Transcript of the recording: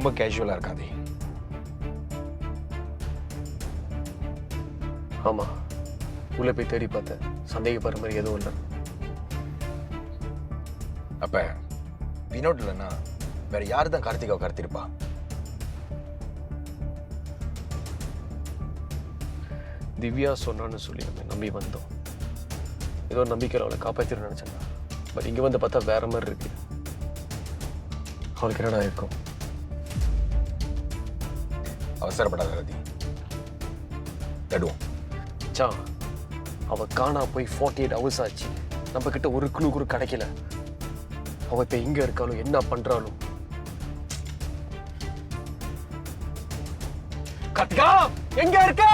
ரொம்ப கேஷுவலா இருக்காதே. ஆமா, உள்ள போய் தேடி பார்த்தேன். சந்தேகப்படுற மாதிரி எதுவும் இல்லை. அப்ப வினோட் இல்லைன்னா வேற யாரு தான் கார்த்திகாவை கடத்திருப்பா? திவ்யா சொன்னான்னு சொல்லி நம்ம நம்பி வந்தோம். ஏதோ நம்பிக்கையில் அவளை காப்பாற்றிட நினைச்சேன். பட் இங்கே வந்து பார்த்தா வேற மாதிரி இருக்கு. அவளுக்கு என்னடா இருக்கும்? அவசரப்படாத ரதி, தடுவோம். அவ காணா போய் 48 hours ஆச்சு. நம்ம கிட்ட ஒரு குழு கூட கிடைக்கல. அவ இப்ப எங்க இருக்காலும் என்ன பண்றாலும். கார்த்திகா எங்க இருக்க?